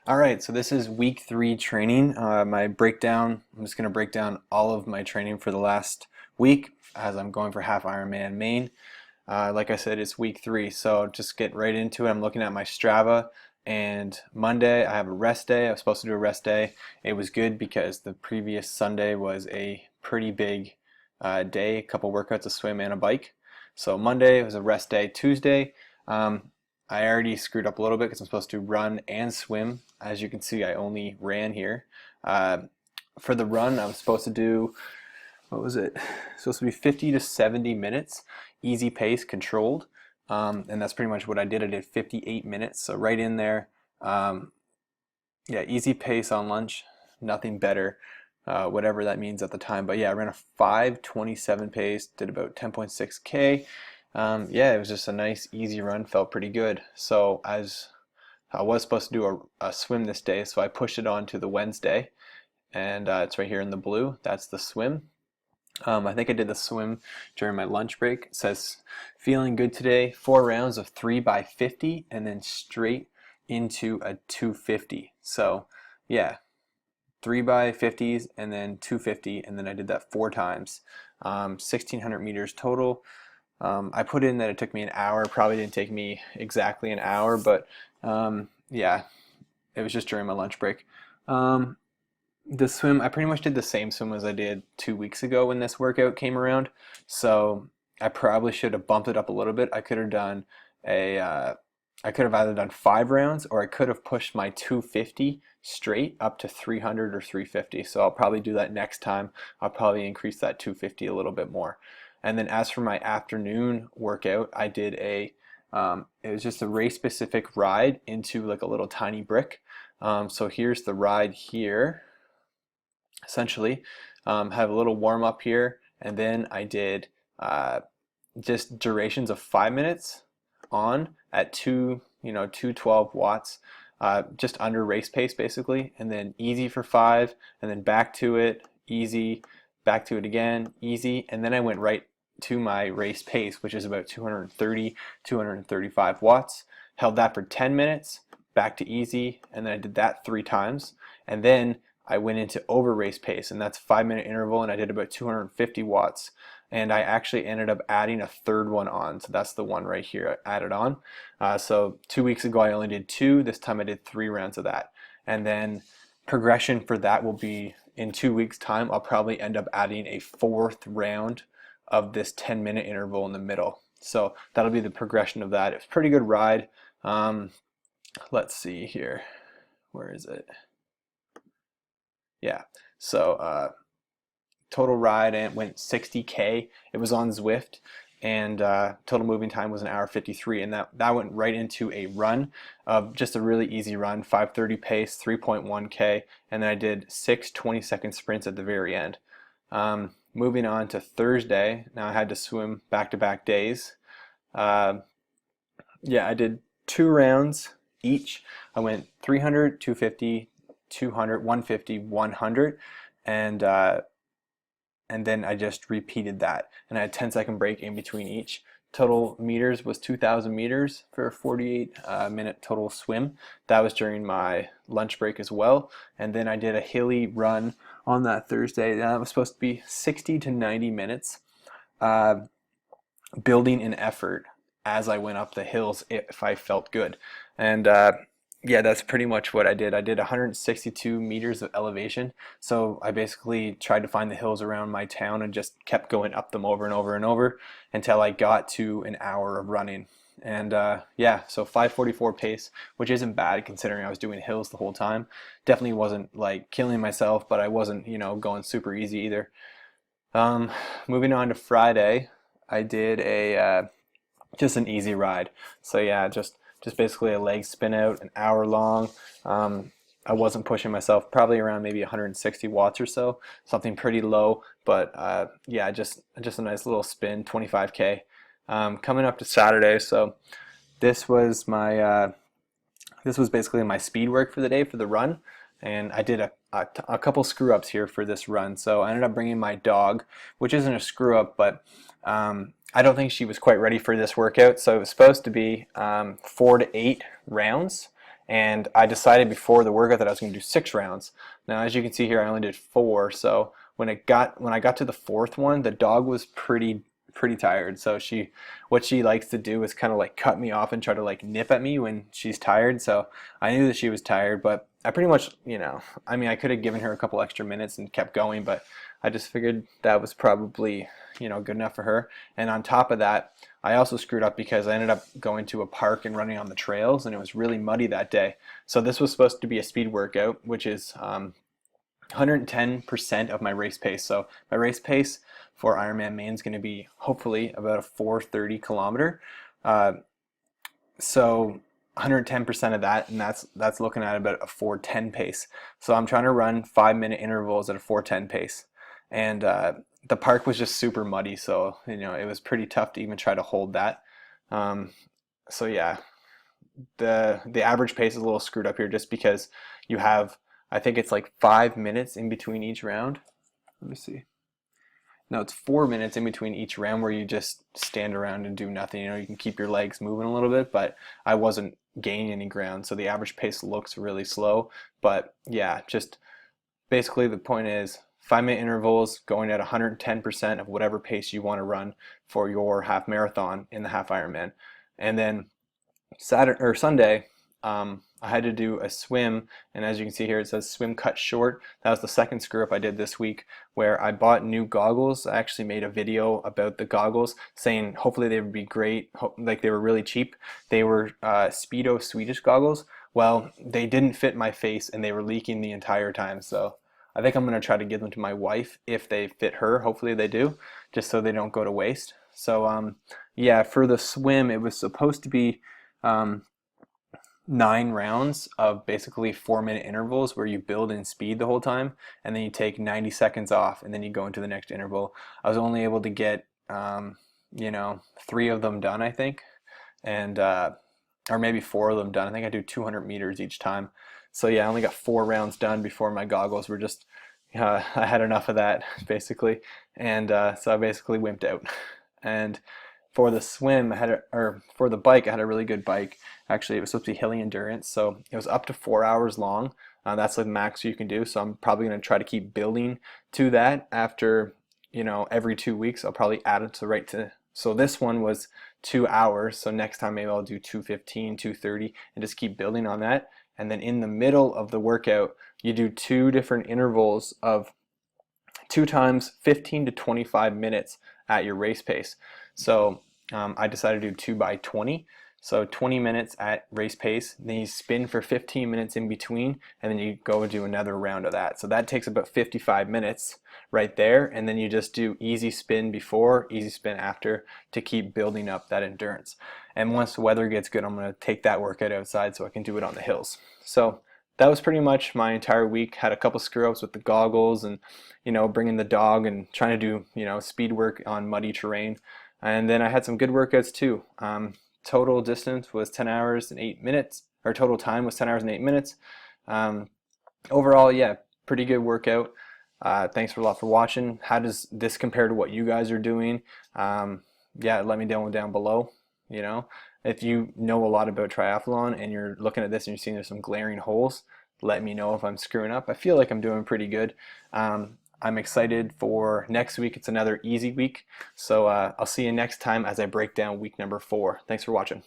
All right, so this is week 3 training. My breakdown, I'm just going to break down all of my training for the last week as I'm going for Half Ironman Maine. Like I said, it's week 3, so just get right into it. I'm looking at my Strava, and Monday I have a rest day. I was supposed to do a rest day. It was good because the previous Sunday was a pretty big day, a couple workouts, a swim and a bike. So Monday was a rest day. Tuesday, I already screwed up a little bit because I'm supposed to run and swim. As you can see, I only ran here. For the run, I was supposed to do, what was it? Supposed to be 50 to 70 minutes, easy pace, controlled. And that's pretty much what I did. I did 58 minutes, so right in there. Yeah, easy pace on lunch, nothing better, whatever that means at the time. But yeah, I ran a 5:27 pace, did about 10.6K. Yeah, it was just a nice, easy run, felt pretty good. So as I was supposed to do a swim this day, so I pushed it on to the Wednesday, and it's right here in the blue. That's the swim. I think I did the swim during my lunch break. It says, feeling good today, 4 rounds of 3x50, and then straight into a 250. So yeah, 3x50s and then 250, and then I did that 4 times. 1,600 meters total. I put in that it took me an hour. Probably didn't take me exactly an hour, but yeah, it was just during my lunch break. The swim, I pretty much did the same swim as I did 2 weeks ago when this workout came around. So I probably should have bumped it up a little bit. I could have done I could have either done 5 rounds, or I could have pushed my 250 straight up to 300 or 350. So I'll probably do that next time. I'll probably increase that 250 a little bit more. And then as for my afternoon workout, I did it was just a race specific ride into like a little tiny brick. So here's the ride here. Essentially, have a little warm up here, and then I did just durations of 5 minutes on at 212 watts, just under race pace basically, and then easy for 5, and then back to it, easy, back to it again, easy, and then I went right to my race pace, which is about 230, 235 watts. Held that for 10 minutes, back to easy, and then I did that 3 times, and then I went into over race pace, and that's 5-minute interval, and I did about 250 watts. And I actually ended up adding a third one on, so that's the one right here I added on. So 2 weeks ago I only did 2, this time I did 3 rounds of that. And then progression for that will be in 2 weeks time, I'll probably end up adding a 4th round of this 10-minute interval in the middle. So that'll be the progression of that. It's a pretty good ride. Let's see here, where is it? Yeah, so total ride, and it went 60K. It was on Zwift, and total moving time was 1:53, and that went right into a run of just a really easy run, 5:30 pace, 3.1K, and then I did 6 20-second sprints at the very end. Moving on to Thursday, now I had to swim back-to-back days. Yeah, I did 2 rounds each. I went 300, 250, 200, 150, 100, and then I just repeated that, and I had 10-second break in between each. Total meters was 2,000 meters for a 48-minute total swim. That was during my lunch break as well. And then I did a hilly run on that Thursday. That was supposed to be 60 to 90 minutes, building an effort as I went up the hills if I felt good. And yeah, that's pretty much what I did. I did 162 meters of elevation. So I basically tried to find the hills around my town and just kept going up them over and over and over until I got to an hour of running. And yeah, so 5:44 pace, which isn't bad considering I was doing hills the whole time. Definitely wasn't like killing myself, but I wasn't, going super easy either. Moving on to Friday, I did just an easy ride. So yeah, just basically a leg spin out, an hour long. I wasn't pushing myself, probably around maybe 160 watts or so, something pretty low, but yeah, just a nice little spin, 25K. Coming up to Saturday, so this was basically my speed work for the day for the run, and I did a couple screw ups here for this run. So I ended up bringing my dog, which isn't a screw up, but I don't think she was quite ready for this workout. So it was supposed to be 4 to 8 rounds, and I decided before the workout that I was going to do 6 rounds. Now, as you can see here, I only did 4. So when I got to the 4th one, the dog was pretty tired. So what she likes to do is kind of like cut me off and try to like nip at me when she's tired. So I knew that she was tired, but I pretty much, I mean, I could have given her a couple extra minutes and kept going, but I just figured that was probably, good enough for her. And on top of that, I also screwed up because I ended up going to a park and running on the trails, and it was really muddy that day. So this was supposed to be a speed workout, which is 110% of my race pace. So my race pace for Ironman Maine is going to be hopefully about a 4:30 kilometer. So 110% of that, and that's looking at about a 4:10 pace. So I'm trying to run 5-minute intervals at a 4:10 pace, and the park was just super muddy, so it was pretty tough to even try to hold that. So yeah, the average pace is a little screwed up here just because you have, I think it's like 5 minutes in between each round. Let me see. No, it's 4 minutes in between each round where you just stand around and do nothing. You can keep your legs moving a little bit, but I wasn't gaining any ground, so the average pace looks really slow. But yeah, just basically the point is 5-minute intervals going at 110% of whatever pace you want to run for your half marathon in the half Ironman. And then Saturday or Sunday, I had to do a swim, and as you can see here, it says swim cut short. That was the second screw up I did this week, where I bought new goggles. I actually made a video about the goggles saying hopefully they would be great, like they were really cheap. They were Speedo Swedish goggles. Well, they didn't fit my face and they were leaking the entire time, so I think I'm going to try to give them to my wife if they fit her. Hopefully they do, just so they don't go to waste. So yeah, for the swim, it was supposed to be 9 rounds of basically 4-minute intervals where you build in speed the whole time, and then you take 90 seconds off, and then you go into the next interval. I was only able to get 3 of them done, I think, and or maybe 4 of them done. I think I do 200 meters each time. So yeah, I only got 4 rounds done before my goggles were just, I had enough of that basically, and so I basically wimped out. And for the swim, for the bike, I had a really good bike. Actually, it was supposed to be hilly endurance, so it was up to 4 hours long. That's like the max you can do. So I'm probably going to try to keep building to that. After every 2 weeks, I'll probably add it to. So this one was 2 hours. So next time maybe I'll do 2:15, 2:30, and just keep building on that. And then in the middle of the workout, you do 2 different intervals of 2 times 15 to 25 minutes at your race pace. So I decided to do 2 by 20. So 20 minutes at race pace, then you spin for 15 minutes in between, and then you go and do another round of that. So that takes about 55 minutes right there, and then you just do easy spin before, easy spin after to keep building up that endurance. And once the weather gets good, I'm going to take that workout outside so I can do it on the hills. So that was pretty much my entire week. Had a couple screw ups with the goggles and bringing the dog and trying to do speed work on muddy terrain. And then I had some good workouts too. Total distance was 10 hours and 8 minutes, or total time was 10 hours and 8 minutes. Overall, yeah, pretty good workout. Thanks a lot for watching. How does this compare to what you guys are doing? Yeah, let me know down below. If you know a lot about triathlon and you're looking at this and you're seeing there's some glaring holes, let me know if I'm screwing up. I feel like I'm doing pretty good. I'm excited for next week. It's another easy week. So I'll see you next time as I break down week number 4. Thanks for watching.